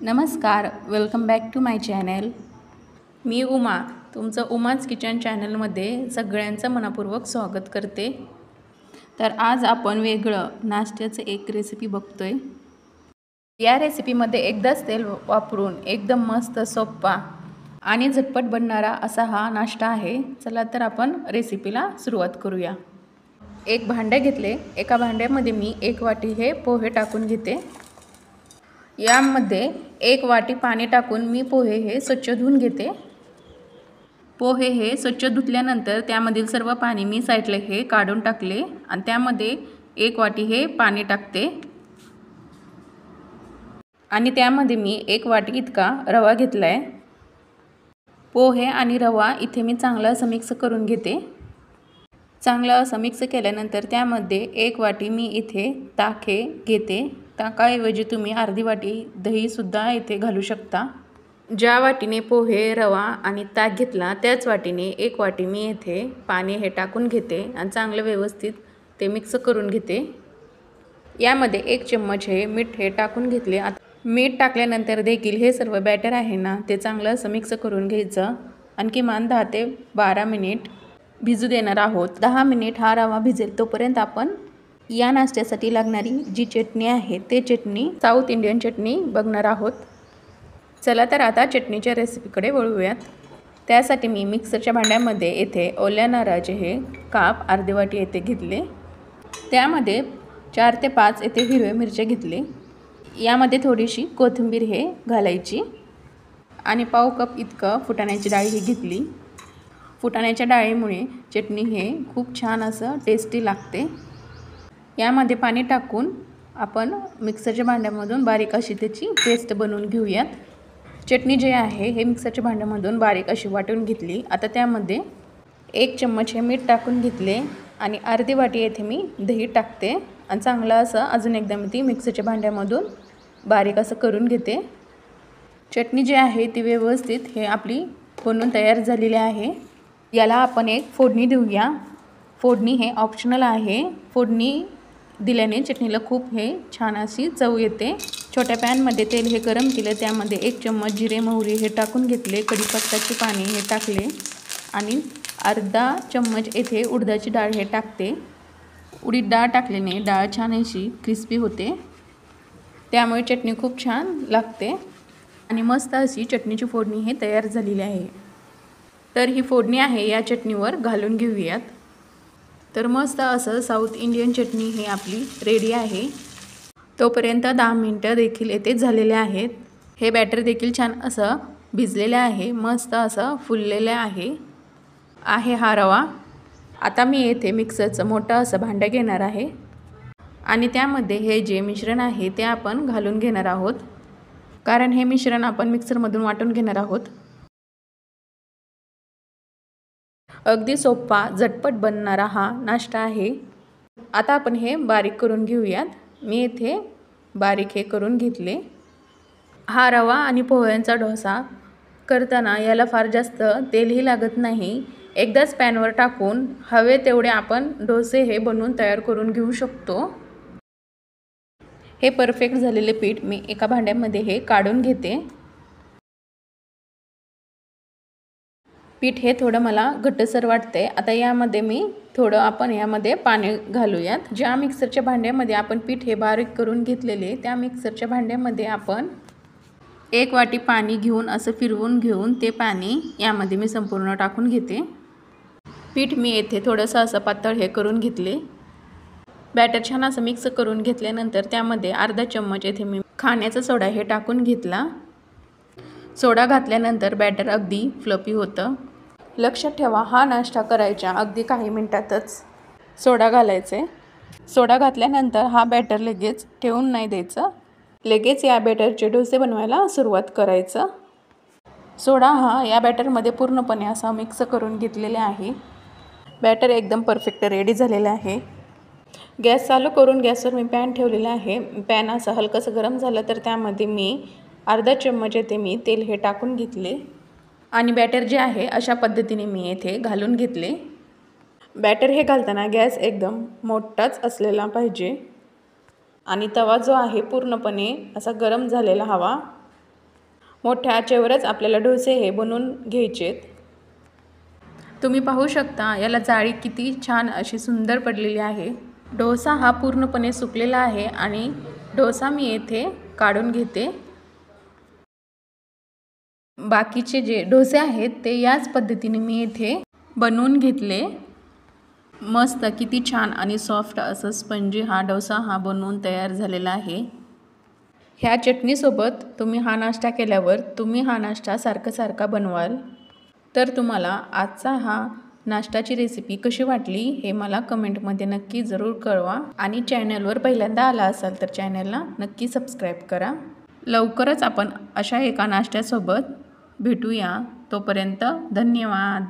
नमस्कार, welcome back to my channel. मी उमा, तुमचं उमाज किचन चॅनलमध्ये सगळ्यांचं मनपूर्वक स्वागत करते. तर आज आपण वेगळं नाश्त्याचं एक रेसिपी बघतोय. या रेसिपीमध्ये एकदाच तेल वापरून एकदम मस्त सोपा आणि झटपट बनणारा असा हा नाश्ता आहे. चला तर आपण रेसिपीला सुरुवात करूया. एक भांडे घेतले. एका भांड्यामध्ये मी 1 वाटी हे पोहे टाकून घेते. यामध्ये 1 वाटी पाणी टाकून मी पोहे हे स्वच्छ धुवून घेते. पोहे हे स्वच्छ धुतल्यानंतर त्यामधील सर्व पाणी मी साईडला हे काढून टाकले आणि त्यामध्ये 1 वाटी हे पाणी टाकते आणि त्यामध्ये मी 1 वाटी इतका रवा घेतलाय. पोहे आणि रवा इथे मी चांगलं असं मिक्स करून घेते. चांगलं असं मिक्स केल्यानंतर त्यामध्ये 1 वाटी मी इथे ताक हे घेते. ताकाऐवजी तुम्ही अर्धी वाटी दही सुद्धा इथे घालू शकता. ज्या वाटीने पोहे, रवा आणि ताक घेतला त्याच वाटीने 1 वाटी मी इथे पाणी हे टाकून घेते आणि चांगलं व्यवस्थित ते मिक्स करून घेते. यामध्ये 1 चम्मच हे मीठ हे टाकून घेतले. आता मीठ टाकल्यानंतर देखील हे सर्व बॅटर आहे ना ते चांगलं असं मिक्स करून घ्यायचं आणि किमान 10 ते 12 मिनिट भिजू देणार आहोत. 10 मिनिट हा रवा भिजेल तोपर्यंत आपण या नाश्त्यासाठी लागणारी जी चटणी आहे ते चटणी साऊथ इंडियन चटणी बघणार आहोत. चला तर आता चटणीच्या रेसिपीकडे वळूयात. त्यासाठी मी मिक्सरच्या भांड्यामध्ये येथे ओल्या नारळाचे हे काप अर्धी वाटी येथे घेतले. त्यामध्ये 4 ते 5 येथे हिरव्या मिरच्या घेतले. यामध्ये थोडीशी कोथिंबीर हे घालायची आणि पाव कप इतकं फुटाण्याची डाळ ही घेतली. फुटाण्याच्या डाळीमुळे चटणी हे खूप छान असं टेस्टी लागते. यामध्ये पाणी टाकून आपण मिक्सरच्या भांड्यामधून बारीक अशी त्याची पेस्ट बनवून घेऊयात. चटणी जी आहे हे मिक्सरच्या भांड्यामधून बारीक अशी वाटून घेतली. आता त्यामध्ये 1 चम्मच हे मीठ टाकून घेतले आणि अर्धी वाटी येथे मी दही टाकते आणि चांगलं असं अजून एकदा मी ती मिक्सरच्या भांड्यामधून बारीक असं करून घेते. चटणी जी आहे ती व्यवस्थित हे आपली बनवून तयार झालेली आहे. याला आपण एक फोडणी देऊया. फोडणी हे ऑप्शनल आहे. फोडणी दिल्याने चटणीला खूप हे छान अशी चव येते. छोट्या पॅनमध्ये तेल हे गरम केलं. त्यामध्ये 1 चम्मच जिरे मोहरी हे टाकून घेतले. कढीपत्त्याचे पाणी हे टाकले आणि अर्धा चम्मच येथे उडदाची डाळ हे टाकते. उडीद डाळ टाकल्याने डाळ छान अशी क्रिस्पी होते. त्यामुळे चटणी खूप छान लागते आणि मस्त अशी चटणीची फोडणी हे तयार झालेली आहे. तर ही फोडणी आहे या चटणीवर घालून घेऊयात. तर मस्त असं साऊथ इंडियन चटणी ही आपली रेडी आहे. तोपर्यंत 10 मिनटं देखील येथे झालेले आहेत. हे बॅटर देखील छान असं भिजलेलं आहे. मस्त असं फुललेलं आहे हा रवा. आता मी येथे मिक्सरचं मोठं असं भांडं घेणार आहे आणि त्यामध्ये हे जे मिश्रण आहे ते आपण घालून घेणार आहोत. कारण हे मिश्रण आपण मिक्सरमधून वाटून घेणार आहोत. अगदी सोपा झटपट बनणारा हा नाश्ता आहे. आता आपण हे बारीक करून घेऊयात. मी इथे बारीक हे करून घेतले. हा रवा आणि पोह्यांचा डोसा करताना याला फार जास्त तेलही लागत नाही. एकदाच पॅनवर टाकून हवे तेवढे आपण डोसे हे बनवून तयार करून घेऊ शकतो. हे परफेक्ट झालेले पीठ मी एका भांड्यामध्ये हे काढून घेते. पीठ हे थोडं मला घट्टसर वाटते. आता यामध्ये मी थोडं आपण यामध्ये पाणी घालूयात. ज्या मिक्सरच्या भांड्यामध्ये आपण पीठ हे बारीक करून घेतलेले त्या मिक्सरच्या भांड्यामध्ये आपण 1 वाटी पाणी घेऊन असं फिरवून घेऊन ते पाणी यामध्ये मी संपूर्ण टाकून घेते. पीठ मी येथे थोडंसं असं पातळ हे करून घेतले. बॅटर छान असं मिक्स करून घेतल्यानंतर त्यामध्ये अर्धा चम्मच येथे मी खाण्याचा सोडा हे टाकून घेतला. सोडा घातल्यानंतर बॅटर अगदी फ्लफी होतं. लक्षात ठेवा हा नाश्ता करायच्या अगदी काही मिनिटातच सोडा घालायचे. सोडा घातल्यानंतर हा बॅटर लगेच ठेवून नाही द्यायचं. लगेच या बॅटरचे डोसे बनवायला सुरुवात करायचं. सोडा हा या बॅटरमध्ये पूर्णपणे असा मिक्स करून घेतलेला आहे. बॅटर एकदम परफेक्ट रेडी झालेला आहे. गॅस चालू करून गॅसवर मी पॅन ठेवलेला आहे. पॅन असं हलकंसं गरम झालं तर त्यामध्ये मी अर्धा चम्मच येथे मी तेल हे टाकून घेतले आणि बॅटर जे आहे अशा पद्धतीने मी येथे घालून घेतले. बॅटर हे घालताना गॅस एकदम मोठाच असलेला पाहिजे आणि तवा जो आहे पूर्णपणे असा गरम झालेला हवा. मोठ्या आचेवरच आपल्याला डोसे हे बनवून घ्यायचेत। तुम्ही पाहू शकता याला जाळी किती छान अशी सुंदर पडलेली आहे। डोसा हा पूर्णपणे सुकलेला आहे आणि डोसा मी येथे काढून घेते। बाकीचे जे डोसे आहेत ते याच पद्धतीने मी येथे बनवून घेतले। मस्त किती छान आणि सॉफ्ट असं स्पंजी हा डोसा हा बनवून तयार झालेला आहे। ह्या चटणीसोबत तुम्ही हा नाश्ता केल्यावर तुम्ही हा नाश्ता सारखा बनवाल। तर तुम्हाला आजचा हा नाश्त्याची रेसिपी कशी वाटली हे मला कमेंटमध्ये नक्की जरूर कळवा आणि चॅनलवर पहिल्यांदा आला असाल तर चॅनलला नक्की सबस्क्राईब करा। लवकरच आपण अशा एका नाश्त्यासोबत भेटूया। तोपर्यंत धन्यवाद।